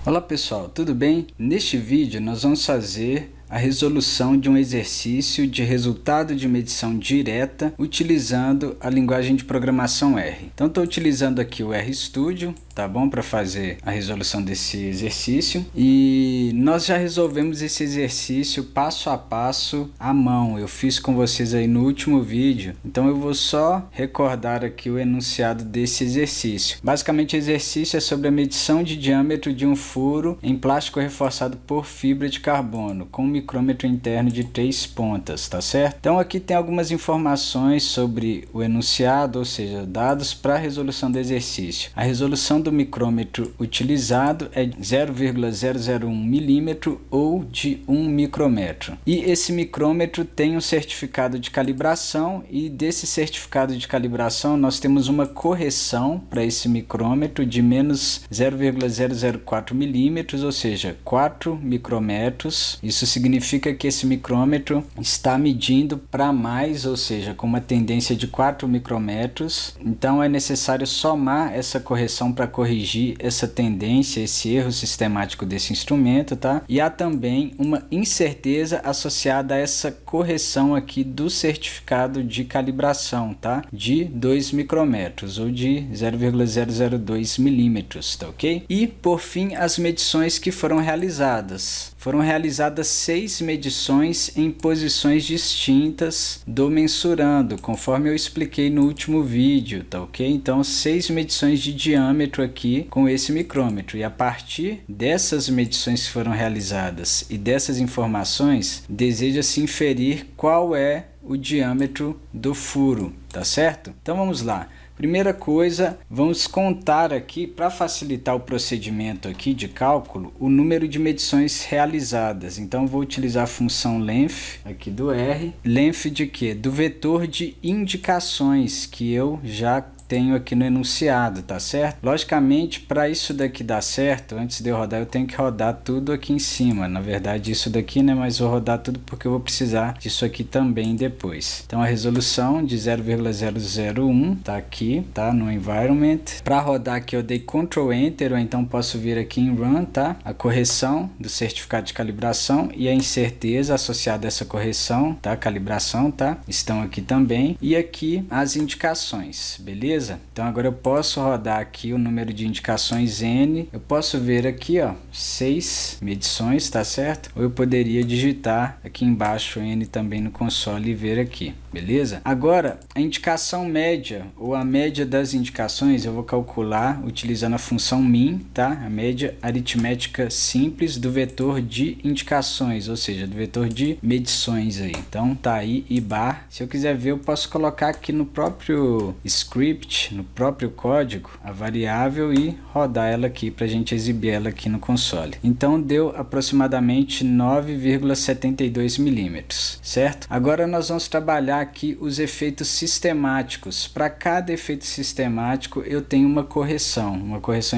Olá pessoal, tudo bem? Neste vídeo nós vamos fazer a resolução de um exercício de resultado de medição direta utilizando a linguagem de programação R. Então estou utilizando aqui o RStudio, tá bom, para fazer a resolução desse exercício, e nós já resolvemos esse exercício passo a passo à mão. Eu fiz com vocês aí no último vídeo, então eu vou só recordar aqui o enunciado desse exercício. Basicamente o exercício é sobre a medição de diâmetro de um furo em plástico reforçado por fibra de carbono com um micrômetro interno de 3 pontas, tá certo? Então aqui tem algumas informações sobre o enunciado, ou seja, dados para a resolução do exercício. A resolução do micrômetro utilizado é 0,001 milímetro ou de 1 micrômetro. E esse micrômetro tem um certificado de calibração, e desse certificado de calibração nós temos uma correção para esse micrômetro de menos 0,004 milímetros, ou seja, 4 micrômetros. Isso significa que esse micrômetro está medindo para mais, ou seja, com uma tendência de 4 micrômetros. Então é necessário somar essa correção para corrigir essa tendência, esse erro sistemático desse instrumento, tá? E há também uma incerteza associada a essa correção aqui do certificado de calibração, tá? De 2 micrômetros ou de 0,002 milímetros, tá ok? E por fim, as medições que foram realizadas. Foram realizadas 6 medições em posições distintas do mensurando, conforme eu expliquei no último vídeo, tá ok? Então 6 medições de diâmetro aqui com esse micrômetro, e a partir dessas medições que foram realizadas e dessas informações, deseja-se inferir qual é o diâmetro do furo, tá certo? Então vamos lá. Primeira coisa, vamos contar aqui, para facilitar o procedimento aqui de cálculo, o número de medições realizadas. Então vou utilizar a função length aqui do R. Length de quê? Do vetor de indicações que eu já tenho aqui no enunciado, tá certo? Logicamente, para isso daqui dar certo, antes de eu rodar, eu tenho que rodar tudo aqui em cima. Na verdade, isso daqui, né? Mas vou rodar tudo porque eu vou precisar disso aqui também depois. Então, a resolução de 0,001 tá aqui, tá? No environment. Para rodar aqui, eu dei Ctrl Enter, ou então posso vir aqui em Run, tá? A correção do certificado de calibração e a incerteza associada a essa correção, tá? Calibração, tá? Estão aqui também. E aqui as indicações, beleza? Então agora eu posso rodar aqui o número de indicações N, eu posso ver aqui, ó, 6 medições, tá certo? Ou eu poderia digitar aqui embaixo N também no console e ver aqui, beleza? Agora, a indicação média, ou a média das indicações, eu vou calcular utilizando a função min, tá? A média aritmética simples do vetor de indicações, ou seja, do vetor de medições aí. Então tá aí, I bar. Se eu quiser ver, eu posso colocar aqui no próprio script, no próprio código, a variável, e rodar ela aqui para a gente exibir ela aqui no console. Então deu aproximadamente 9,72 milímetros, certo? Agora nós vamos trabalhar aqui os efeitos sistemáticos. Para cada efeito sistemático eu tenho uma correção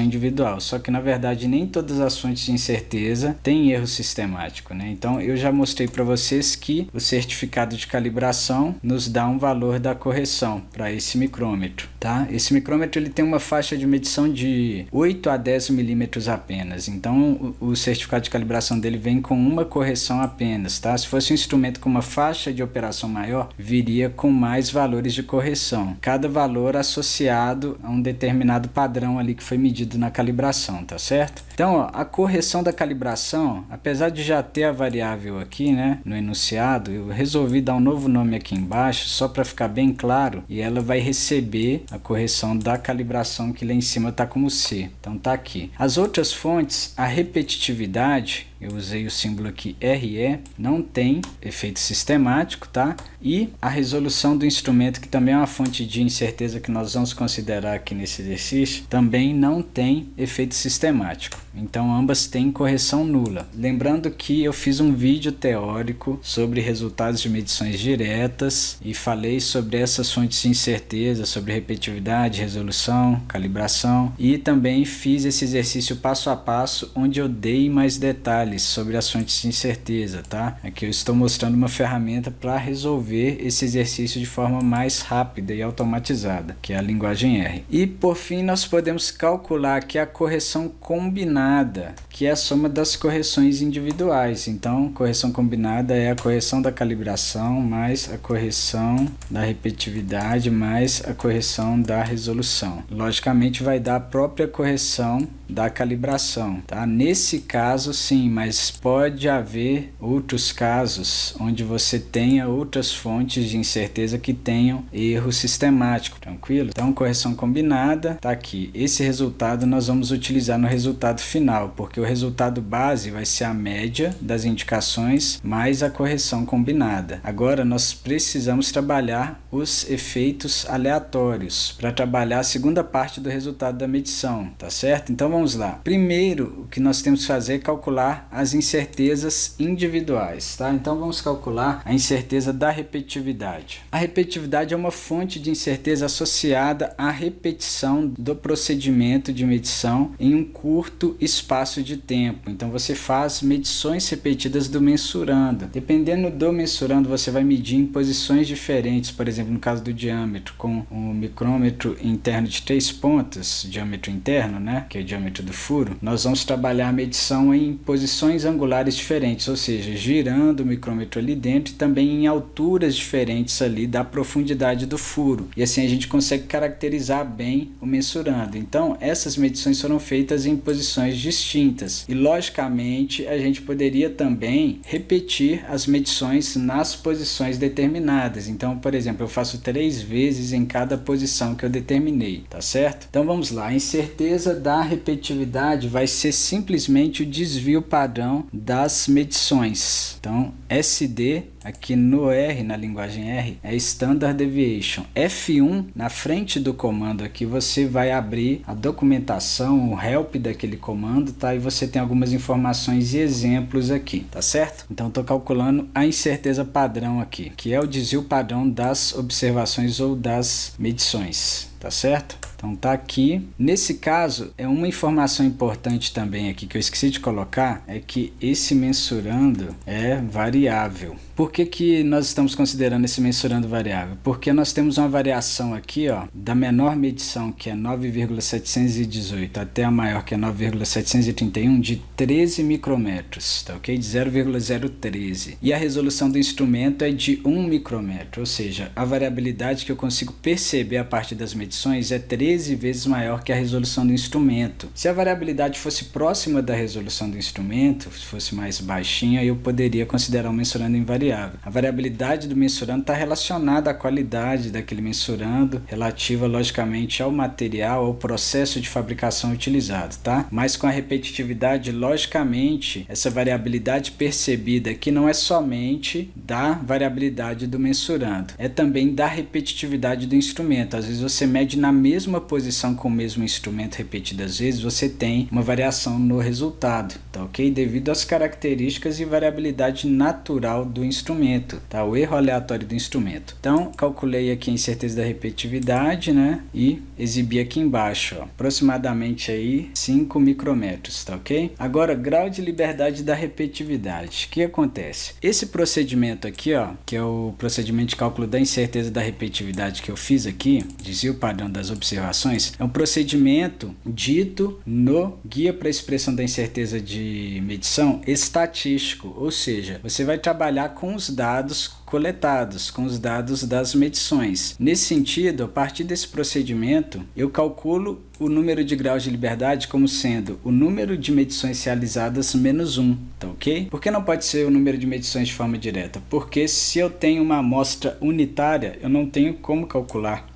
individual, só que na verdade nem todas as fontes de incerteza têm erro sistemático, né? Então eu já mostrei para vocês que o certificado de calibração nos dá um valor da correção para esse micrômetro, tá? Esse micrômetro ele tem uma faixa de medição de 8 a 10 milímetros apenas, então o certificado de calibração dele vem com uma correção apenas, tá? Se fosse um instrumento com uma faixa de operação maior, viria com mais valores de correção, cada valor associado a um determinado padrão ali que foi medido na calibração, tá certo? Então, ó, a correção da calibração, apesar de já ter a variável aqui, né, no enunciado, eu resolvi dar um novo nome aqui embaixo, só para ficar bem claro, e ela vai receber a correção da calibração que lá em cima está como C. Então tá aqui. As outras fontes, a repetitividade, eu usei o símbolo aqui RE, não tem efeito sistemático, tá? E a resolução do instrumento, que também é uma fonte de incerteza que nós vamos considerar aqui nesse exercício, também não tem efeito sistemático. Então ambas têm correção nula. Lembrando que eu fiz um vídeo teórico sobre resultados de medições diretas e falei sobre essas fontes de incerteza, sobre repetitividade, resolução, calibração, e também fiz esse exercício passo a passo onde eu dei mais detalhes detalhes sobre as fontes de incerteza, tá? Aqui eu estou mostrando uma ferramenta para resolver esse exercício de forma mais rápida e automatizada, que é a linguagem R. E por fim nós podemos calcular aqui a correção combinada, que é a soma das correções individuais. Então, correção combinada é a correção da calibração mais a correção da repetitividade mais a correção da resolução. Logicamente vai dar a própria correção da calibração, tá? Nesse caso sim, mas pode haver outros casos onde você tenha outras fontes de incerteza que tenham erro sistemático, tranquilo? Então, correção combinada tá aqui. Esse resultado nós vamos utilizar no resultado final, porque o resultado base vai ser a média das indicações mais a correção combinada. Agora nós precisamos trabalhar os efeitos aleatórios para trabalhar a segunda parte do resultado da medição, tá certo? Então vamos lá. Primeiro, o que nós temos que fazer é calcular as incertezas individuais, tá? Então vamos calcular a incerteza da repetitividade. A repetitividade é uma fonte de incerteza associada à repetição do procedimento de medição em um curto espaço de tempo. Então você faz medições repetidas do mensurando. Dependendo do mensurando, você vai medir em posições diferentes, por exemplo, no caso do diâmetro, com um micrômetro interno de 3 pontas, diâmetro interno, né, que é o diâmetro do furo, nós vamos trabalhar a medição em posições angulares diferentes, ou seja, girando o micrômetro ali dentro e também em alturas diferentes ali da profundidade do furo. E assim a gente consegue caracterizar bem o mensurando. Então, essas medições foram feitas em posições distintas. E, logicamente, a gente poderia também repetir as medições nas posições determinadas. Então, por exemplo, eu faço 3 vezes em cada posição que eu determinei, tá certo? Então, vamos lá. A incerteza da repetitividade vai ser simplesmente o desvio padrão das medições. Então, SD aqui no R, na linguagem R, é Standard Deviation. F1, na frente do comando aqui, você vai abrir a documentação, o help daquele comando, tá? E você tem algumas informações e exemplos aqui, tá certo? Então, estou calculando a incerteza padrão aqui, que é o desvio padrão das observações ou das medições, tá certo? Então tá aqui. Nesse caso, é uma informação importante também aqui que eu esqueci de colocar, é que esse mensurando é variável. Por que nós estamos considerando esse mensurando variável? Porque nós temos uma variação aqui, ó, da menor medição, que é 9,718, até a maior, que é 9,731, de 13 micrômetros, tá ok? De 0,013. E a resolução do instrumento é de 1 micrômetro, ou seja, a variabilidade que eu consigo perceber a partir das medições é 13 vezes maior que a resolução do instrumento. Se a variabilidade fosse próxima da resolução do instrumento, se fosse mais baixinha, eu poderia considerar o mensurando invariável. A variabilidade do mensurando está relacionada à qualidade daquele mensurando, relativa logicamente ao material, ao processo de fabricação utilizado, tá? Mas com a repetitividade, logicamente, essa variabilidade percebida aqui não é somente da variabilidade do mensurando, é também da repetitividade do instrumento. Às vezes você mede na mesma posição com o mesmo instrumento repetidas vezes, você tem uma variação no resultado, tá ok? Devido às características e variabilidade natural do instrumento, tá? O erro aleatório do instrumento. Então, calculei aqui a incerteza da repetitividade, né? E exibi aqui embaixo, ó, aproximadamente aí 5 micrômetros, tá ok? Agora, grau de liberdade da repetitividade. O que acontece? Esse procedimento aqui, ó, que é o procedimento de cálculo da incerteza da repetitividade que eu fiz aqui, desvio padrão das observações, é um procedimento dito no Guia para a Expressão da Incerteza de Medição estatístico, ou seja, você vai trabalhar com os dados coletados, com os dados das medições. Nesse sentido, a partir desse procedimento, eu calculo o número de graus de liberdade como sendo o número de medições realizadas menos 1, tá ok? Por que não pode ser o número de medições de forma direta? Porque se eu tenho uma amostra unitária, eu não tenho como calcular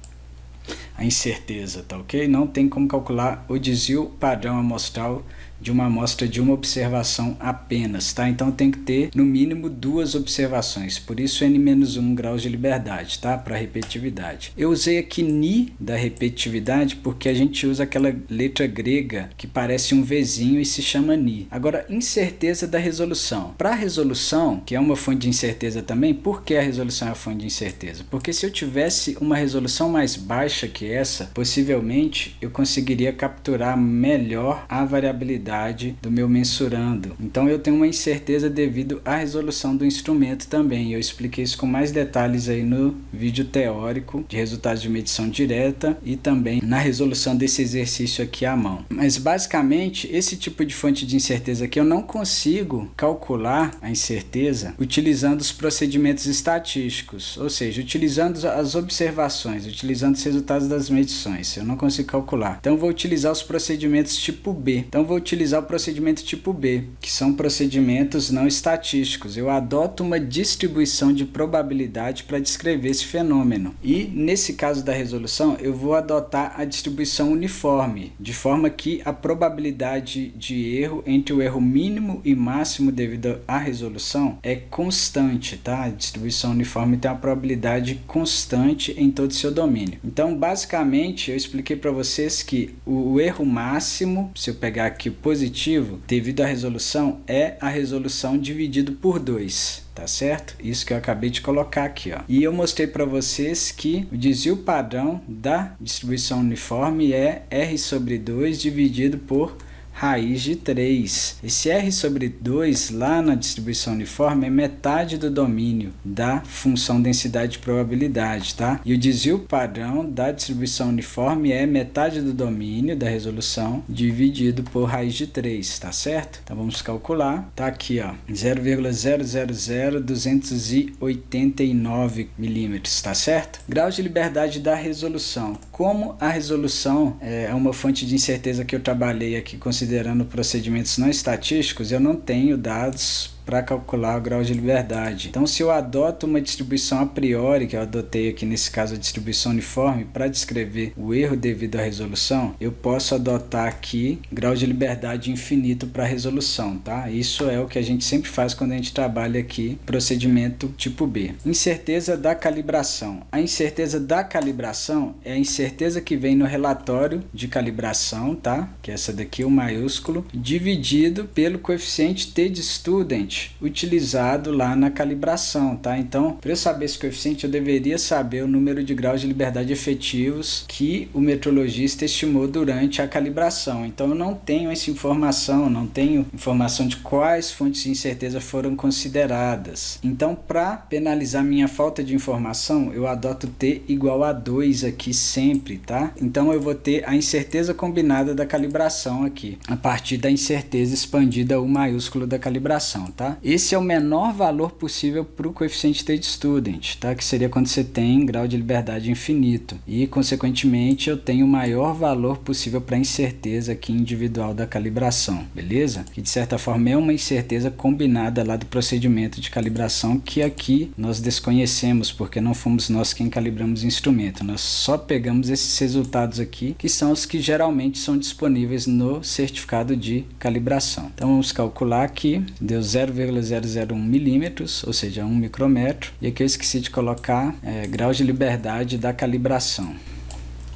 a incerteza, tá ok? Não tem como calcular o desvio padrão amostral de uma amostra de uma observação apenas, tá? Então tem que ter no mínimo 2 observações, por isso N-1 graus de liberdade, tá? Para repetitividade. Eu usei aqui Ni da repetitividade porque a gente usa aquela letra grega que parece um Vzinho e se chama Ni. Agora, incerteza da resolução. Para a resolução, que é uma fonte de incerteza também, por que a resolução é a fonte de incerteza? Porque se eu tivesse uma resolução mais baixa que essa, possivelmente eu conseguiria capturar melhor a variabilidade probabilidade do meu mensurando. Então eu tenho uma incerteza devido à resolução do instrumento também. Eu expliquei isso com mais detalhes aí no vídeo teórico de resultados de medição direta e também na resolução desse exercício aqui à mão. Mas basicamente esse tipo de fonte de incerteza aqui eu não consigo calcular a incerteza utilizando os procedimentos estatísticos, ou seja, utilizando as observações, utilizando os resultados das medições. Eu não consigo calcular. Então eu vou utilizar os procedimentos tipo B. Então eu vou utilizar o procedimento tipo B, que são procedimentos não estatísticos. Eu adoto uma distribuição de probabilidade para descrever esse fenômeno. E nesse caso da resolução, eu vou adotar a distribuição uniforme, de forma que a probabilidade de erro entre o erro mínimo e máximo devido à resolução é constante, tá? A distribuição uniforme tem uma probabilidade constante em todo o seu domínio. Então, basicamente, eu expliquei para vocês que o erro máximo, se eu pegar aqui o positivo, devido à resolução, é a resolução dividido por 2. Tá certo? Isso que eu acabei de colocar aqui, ó. E eu mostrei para vocês que o desvio padrão da distribuição uniforme é R sobre 2 dividido por raiz de 3. Esse R sobre 2 lá na distribuição uniforme é metade do domínio da função densidade de probabilidade, tá? E o desvio padrão da distribuição uniforme é metade do domínio da resolução dividido por raiz de 3, tá certo? Então vamos calcular. Tá aqui, ó, 0,000289 milímetros, tá certo? Grau de liberdade da resolução. Como a resolução é uma fonte de incerteza que eu trabalhei aqui considerando procedimentos não estatísticos, eu não tenho dados para calcular o grau de liberdade. Então, se eu adoto uma distribuição a priori, que eu adotei aqui nesse caso a distribuição uniforme, para descrever o erro devido à resolução, eu posso adotar aqui grau de liberdade infinito para a resolução, tá? Isso é o que a gente sempre faz quando a gente trabalha aqui procedimento tipo B. Incerteza da calibração. A incerteza da calibração é a incerteza que vem no relatório de calibração, tá? Que é essa daqui, o maiúsculo, dividido pelo coeficiente t de student utilizado lá na calibração, tá? Então, para eu saber esse coeficiente, eu deveria saber o número de graus de liberdade efetivos que o metrologista estimou durante a calibração. Então, eu não tenho essa informação, não tenho informação de quais fontes de incerteza foram consideradas. Então, para penalizar minha falta de informação, eu adoto t igual a 2 aqui sempre, tá? Então, eu vou ter a incerteza combinada da calibração aqui, a partir da incerteza expandida U maiúsculo da calibração, tá? Esse é o menor valor possível para o coeficiente t de student, tá? Que seria quando você tem grau de liberdade infinito. E, consequentemente, eu tenho o maior valor possível para a incerteza aqui individual da calibração, beleza? Que, de certa forma, é uma incerteza combinada lá do procedimento de calibração que aqui nós desconhecemos, porque não fomos nós quem calibramos o instrumento. Nós só pegamos esses resultados aqui, que são os que geralmente são disponíveis no certificado de calibração. Então, vamos calcular aqui. Deu 0,001 milímetros, ou seja, 1 micrômetro. E aqui eu esqueci de colocar grau de liberdade da calibração.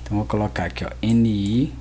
Então vou colocar aqui, ó, NI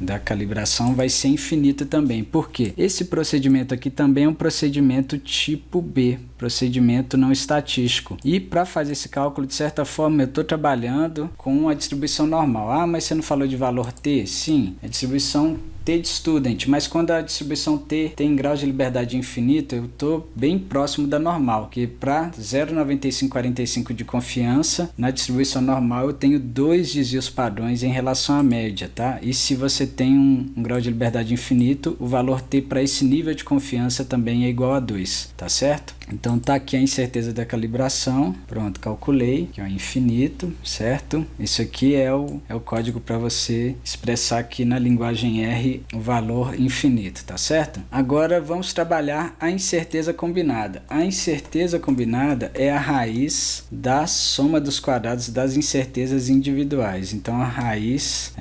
da calibração vai ser infinito também. Por quê? Esse procedimento aqui também é um procedimento tipo B, procedimento não estatístico. E para fazer esse cálculo, de certa forma, eu estou trabalhando com a distribuição normal. Ah, mas você não falou de valor T? Sim, a distribuição T de student, mas quando a distribuição T tem grau de liberdade infinito, eu estou bem próximo da normal, que para 0,9545 de confiança, na distribuição normal eu tenho 2 desvios padrões em relação à média, tá? E se você tem um grau de liberdade infinito, o valor T para esse nível de confiança também é igual a 2, tá certo? Então tá aqui a incerteza da calibração, pronto, calculei, que é o infinito, certo? Isso aqui é o código para você expressar aqui na linguagem R o valor infinito, tá certo? Agora vamos trabalhar a incerteza combinada. A incerteza combinada é a raiz da soma dos quadrados das incertezas individuais. Então a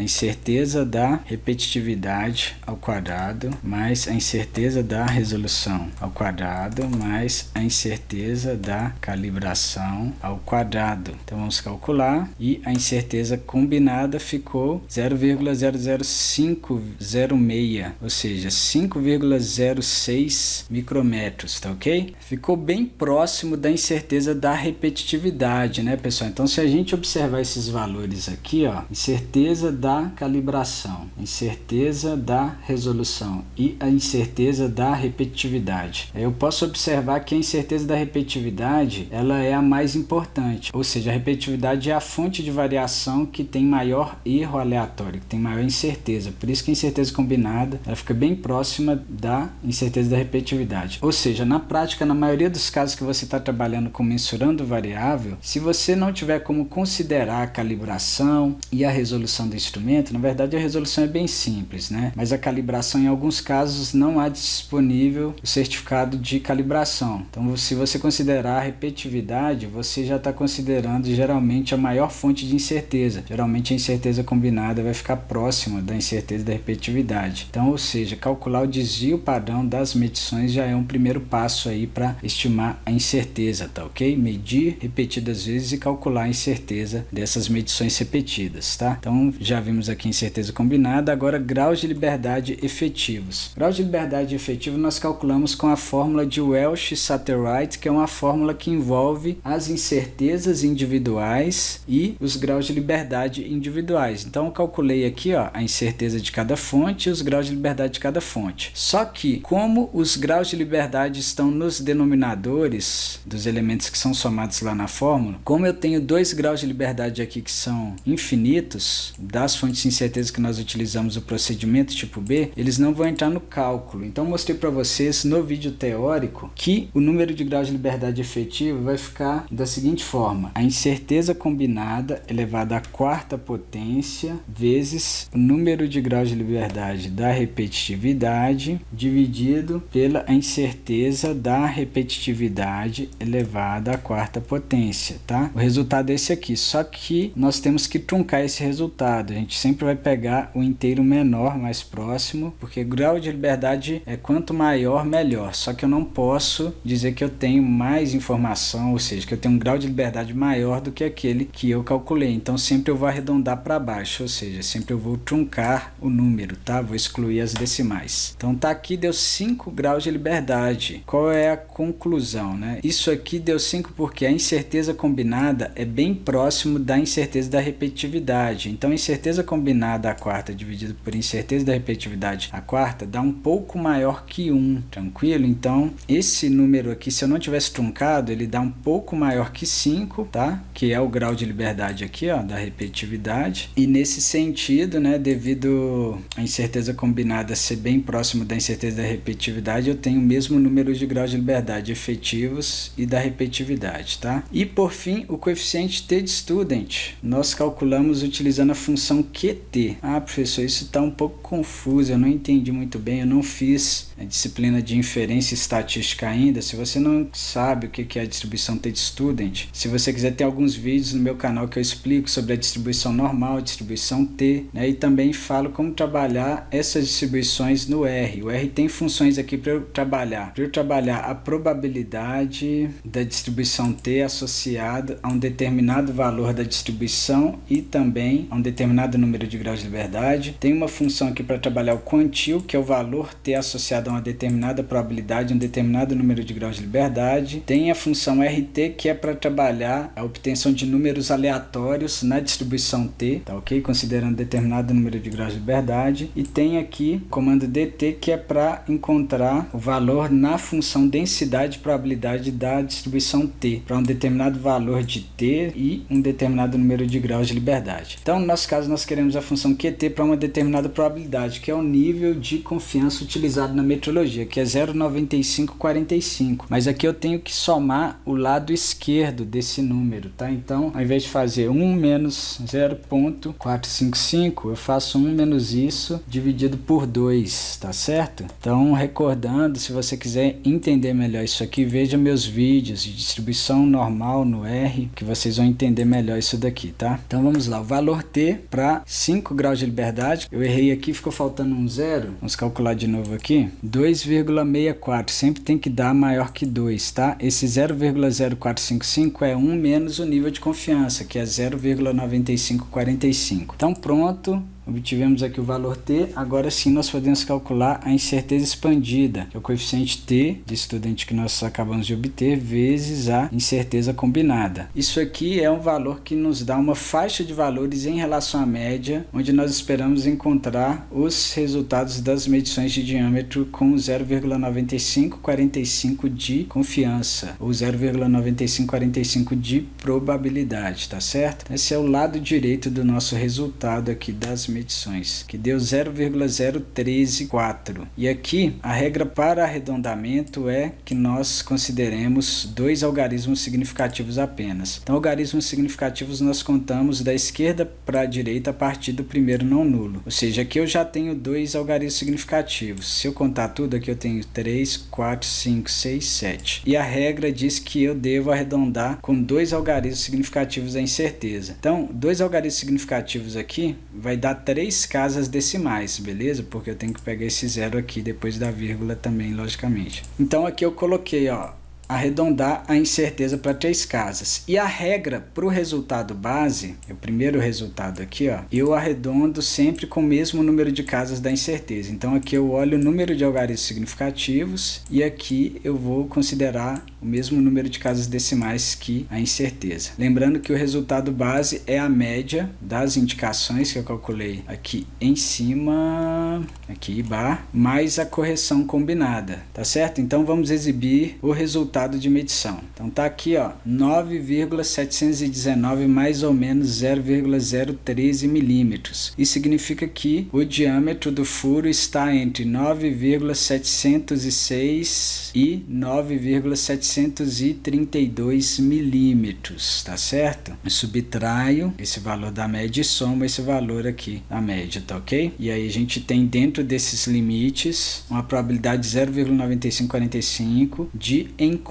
incerteza da repetitividade ao quadrado mais a incerteza da resolução ao quadrado mais a incerteza da calibração ao quadrado. Então vamos calcular e a incerteza combinada ficou 0,00500 0,06, ou seja, 5,06 micrômetros, tá ok? Ficou bem próximo da incerteza da repetitividade, né, pessoal? Então, se a gente observar esses valores aqui, ó, incerteza da calibração, incerteza da resolução e a incerteza da repetitividade, eu posso observar que a incerteza da repetitividade, ela é a mais importante, ou seja, a repetitividade é a fonte de variação que tem maior erro aleatório, que tem maior incerteza. Por isso que a incerteza combinada, ela fica bem próxima da incerteza da repetitividade. Ou seja, na prática, na maioria dos casos que você está trabalhando com mensurando variável, se você não tiver como considerar a calibração e a resolução do instrumento, na verdade a resolução é bem simples, né? Mas a calibração, em alguns casos, não há disponível o certificado de calibração. Então, se você considerar a repetitividade, você já está considerando geralmente a maior fonte de incerteza. Geralmente a incerteza combinada vai ficar próxima da incerteza da repetitividade. Então, ou seja, calcular o desvio padrão das medições já é um primeiro passo aí para estimar a incerteza, tá ok? Medir repetidas vezes e calcular a incerteza dessas medições repetidas, tá? Então, já vimos aqui a incerteza combinada, agora graus de liberdade efetivos. Graus de liberdade efetivo nós calculamos com a fórmula de Welch-Satterwright, que é uma fórmula que envolve as incertezas individuais e os graus de liberdade individuais. Então, eu calculei aqui, ó, a incerteza de cada fonte e os graus de liberdade de cada fonte. Só que, como os graus de liberdade estão nos denominadores dos elementos que são somados lá na fórmula, como eu tenho 2 graus de liberdade aqui que são infinitos, das fontes de incerteza que nós utilizamos o procedimento tipo B, eles não vão entrar no cálculo. Então, eu mostrei para vocês no vídeo teórico que o número de graus de liberdade efetivo vai ficar da seguinte forma: a incerteza combinada elevada à quarta potência vezes o número de graus de liberdade da repetitividade dividido pela incerteza da repetitividade elevada à quarta potência, tá? O resultado é esse aqui, só que nós temos que truncar esse resultado. A gente sempre vai pegar o inteiro menor, mais próximo, porque grau de liberdade é quanto maior, melhor. Só que eu não posso dizer que eu tenho mais informação, ou seja, que eu tenho um grau de liberdade maior do que aquele que eu calculei. Então, sempre eu vou arredondar para baixo, ou seja, sempre eu vou truncar o número, tá? Vou excluir as decimais. Então, tá aqui, deu 5 graus de liberdade. Qual é a conclusão, né? Isso aqui deu 5 porque a incerteza combinada é bem próximo da incerteza da repetitividade. Então, incerteza combinada à quarta dividido por incerteza da repetitividade à quarta dá um pouco maior que 1, tranquilo? Então, esse número aqui, se eu não tivesse truncado, ele dá um pouco maior que 5, tá? Que é o grau de liberdade aqui, ó, da repetitividade. E nesse sentido, né, devido a incerteza combinada ser bem próximo da incerteza da repetitividade, eu tenho o mesmo número de graus de liberdade efetivos e da repetitividade, tá? E por fim, o coeficiente t de student, nós calculamos utilizando a função QT. Ah, professor, isso está um pouco confuso, eu não entendi muito bem, eu não fiz a disciplina de inferência estatística ainda. Se você não sabe o que é a distribuição t de student, se você quiser, ter alguns vídeos no meu canal que eu explico sobre a distribuição normal, a distribuição t, né? E também falo como trabalhar essas distribuições no R. O R tem funções aqui para eu trabalhar. Para eu trabalhar a probabilidade da distribuição t associada a um determinado valor da distribuição e também a um determinado número de graus de liberdade. Tem uma função aqui para trabalhar o quantile, que é o valor t associado a uma determinada probabilidade, um determinado número de graus de liberdade. Tem a função RT, que é para trabalhar a obtenção de números aleatórios na distribuição t, tá ok? Considerando determinado número de graus de liberdade. E tem aqui o comando DT, que é para encontrar o valor na função densidade e probabilidade da distribuição t, para um determinado valor de t e um determinado número de graus de liberdade. Então, no nosso caso, nós queremos a função QT para uma determinada probabilidade, que é o nível de confiança utilizado na metrologia, que é 0,9545. Mas aqui eu tenho que somar o lado esquerdo desse número, tá? Então, ao invés de fazer 1 menos 0,455, eu faço 1 menos isso dividido por 2, tá certo? Então, recordando, se você quiser entender melhor isso aqui, veja meus vídeos de distribuição normal no R, que vocês vão entender melhor isso daqui, tá? Então, vamos lá. O valor T para 5 graus de liberdade, eu errei aqui, ficou faltando um zero. Vamos calcular de novo aqui. 2,64, sempre tem que dar maior que 2, tá? Esse 0,0455 é 1 menos o nível de confiança, que é 0,9545. Então, pronto. obtivemos aqui o valor t, agora sim nós podemos calcular a incerteza expandida, que é o coeficiente t de estudante que nós acabamos de obter, vezes a incerteza combinada. Isso aqui é um valor que nos dá uma faixa de valores em relação à média, onde nós esperamos encontrar os resultados das medições de diâmetro com 0,9545 de confiança, ou 0,9545 de probabilidade, tá certo? Esse é o lado direito do nosso resultado aqui das medições, que deu 0,0134. E aqui a regra para arredondamento é que nós consideremos 2 algarismos significativos apenas. Então, algarismos significativos nós contamos da esquerda para a direita a partir do primeiro não nulo. Ou seja, aqui eu já tenho 2 algarismos significativos. Se eu contar tudo, aqui eu tenho 3, 4, 5, 6, 7. E a regra diz que eu devo arredondar com 2 algarismos significativos da incerteza. Então, 2 algarismos significativos aqui vai dar 3 casas decimais, beleza? Porque eu tenho que pegar esse zero aqui depois da vírgula também, logicamente. Então, aqui eu coloquei, ó, arredondar a incerteza para 3 casas. E a regra para o resultado base, o primeiro resultado aqui, ó, eu arredondo sempre com o mesmo número de casas da incerteza. Então aqui eu olho o número de algarismos significativos e aqui eu vou considerar o mesmo número de casas decimais que a incerteza. Lembrando que o resultado base é a média das indicações que eu calculei aqui em cima, aqui bar, mais a correção combinada, tá certo? Então vamos exibir o resultado de medição. Então tá aqui, ó, 9,719 mais ou menos 0,013 milímetros. Isso significa que o diâmetro do furo está entre 9,706 e 9,732 milímetros, tá certo? Eu subtraio esse valor da média e somo esse valor aqui da média, tá ok? E aí a gente tem dentro desses limites uma probabilidade de 0,9545 de encontrar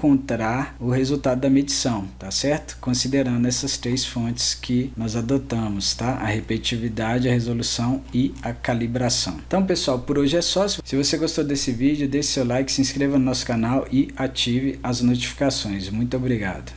o resultado da medição, tá certo? Considerando essas 3 fontes que nós adotamos, tá? A repetitividade, a resolução e a calibração. Então, pessoal, por hoje é só. Se você gostou desse vídeo, deixe seu like, se inscreva no nosso canal e ative as notificações. Muito obrigado.